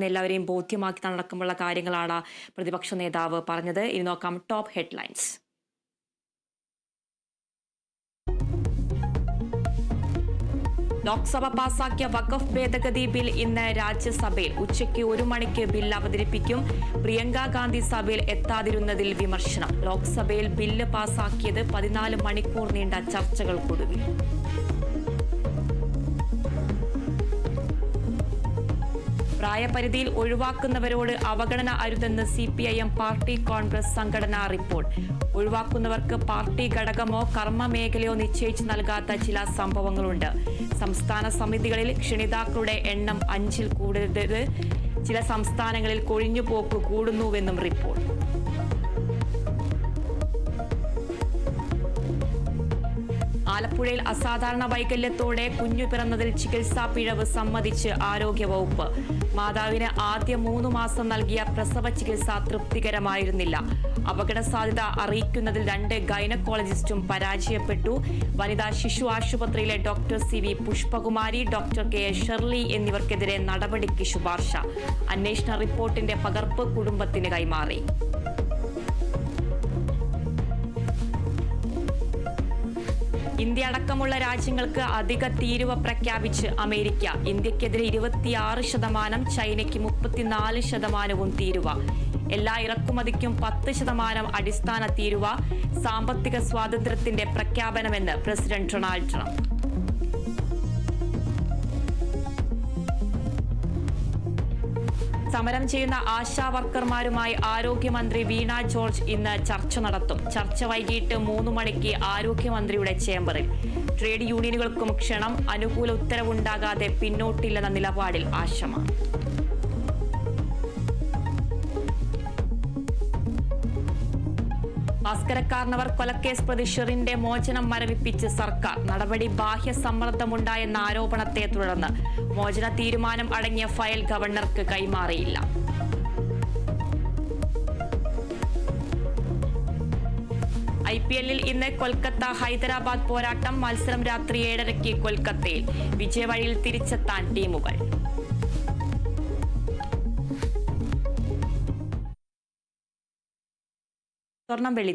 എല്ലാവരെയും ബോധ്യമാക്കി നടക്കുമുള്ള കാര്യങ്ങളാണ് പ്രതിപക്ഷ നേതാവ് പറഞ്ഞത്. ഇനി നോക്കാം ടോപ്പ് ഹെഡ്ലൈൻസ്. ലോക്സഭ പാസാക്കിയ വഖഫ് ഭേദഗതി ബിൽ ഇന്ന് രാജ്യസഭയിൽ ഉച്ചയ്ക്ക് 1 മണിക്ക് ബിൽ അവതരിപ്പിക്കും. പ്രിയങ്ക ഗാന്ധി സഭയിൽ എത്താതിരുന്നതിൽ വിമർശനം. ലോക്സഭയിൽ ബില്ല് പാസാക്കിയത് 14 മണിക്കൂർ നീണ്ട ചർച്ചകൾക്കൊടുവിൽ. പ്രായപരിധിയിൽ ഒഴിവാക്കുന്നവരോട് അവഗണന അരുതെന്ന് CPIM പാർട്ടി കോൺഗ്രസ് സംഘടനാ റിപ്പോർട്ട്. ഒഴിവാക്കുന്നവർക്ക് പാർട്ടി ഘടകമോ കർമ്മ മേഖലയോ നിശ്ചയിച്ചു നൽകാത്ത ചില സംഭവങ്ങളുണ്ട്. സംസ്ഥാന സമിതികളിൽ ക്ഷണിതാക്കളുടെ എണ്ണം 5-ൽ കൂടരുത്. ചില സംസ്ഥാനങ്ങളിൽ കൊഴിഞ്ഞുപോക്ക് കൂടുന്നുവെന്നും റിപ്പോർട്ട്. ആലപ്പുഴയിൽ അസാധാരണ വൈകല്യത്തോടെ കുഞ്ഞു പിറന്നതിൽ ചികിത്സാ പിഴവ് സമ്മതിച്ച് ആരോഗ്യവകുപ്പ്. മാതാവിന് ആദ്യ 3 മാസം നൽകിയ പ്രസവ ചികിത്സ തൃപ്തികരമായിരുന്നില്ല. അപകട സാധ്യത അറിയിക്കുന്നതിൽ 2 ഗൈനക്കോളജിസ്റ്റും പരാജയപ്പെട്ടു. വനിതാ ശിശു ആശുപത്രിയിലെ doctor CV Pushpakumari, doctor KA Sherly എന്നിവർക്കെതിരെ നടപടിക്ക് ശുപാർശ. അന്വേഷണ റിപ്പോർട്ടിന്റെ പകർപ്പ് കുടുംബത്തിന് കൈമാറി. ഇന്ത്യ അടക്കമുള്ള രാജ്യങ്ങൾക്ക് അധിക തീരുവ പ്രഖ്യാപിച്ച് അമേരിക്ക. ഇന്ത്യക്കെതിരെ 26%, ചൈനയ്ക്ക് 34% തീരുവ. എല്ലാ ഇറക്കുമതിക്കും 10% അടിസ്ഥാന തീരുവ. സാമ്പത്തിക സ്വാതന്ത്ര്യത്തിന്റെ പ്രഖ്യാപനമെന്ന് പ്രസിഡന്റ് ഡൊണാൾഡ് ട്രംപ്. സമരം ചെയ്യുന്ന ആശാ വർക്കർമാരുമായി ആരോഗ്യമന്ത്രി വീണ ജോർജ് ഇന്ന് ചർച്ച നടത്തും. ചർച്ച വൈകിട്ട് 3 മണിക്ക് ആരോഗ്യമന്ത്രിയുടെ ചേംബറിൽ. ട്രേഡ് യൂണിയനുകൾക്കും ക്ഷണം. അനുകൂല ഉത്തരവുണ്ടാകാതെ പിന്നോട്ടില്ലെന്ന നിലപാടിൽ ആശമ. ഭാസ്കരക്കാർണവർ കൊലക്കേസ് പ്രതി ഷെറിന്റെ മോചനം മരവിപ്പിച്ച് സർക്കാർ. നടപടി ബാഹ്യ സമ്മർദ്ദമുണ്ടായെന്ന ആരോപണത്തെ തുടർന്ന് മോചന തീരുമാനം അടങ്ങിയ ഫയൽ ഗവർണർക്ക് കൈമാറിയില്ല. IPL-ൽ ഇന്ന് കൊൽക്കത്ത ഹൈദരാബാദ് പോരാട്ടം. മത്സരം രാത്രി 7:30 കൊൽക്കത്തയിൽ. വിജയവഴിയിൽ തിരിച്ചെത്താൻ ടീമുകൾ. സ്വർണം വെള്ളി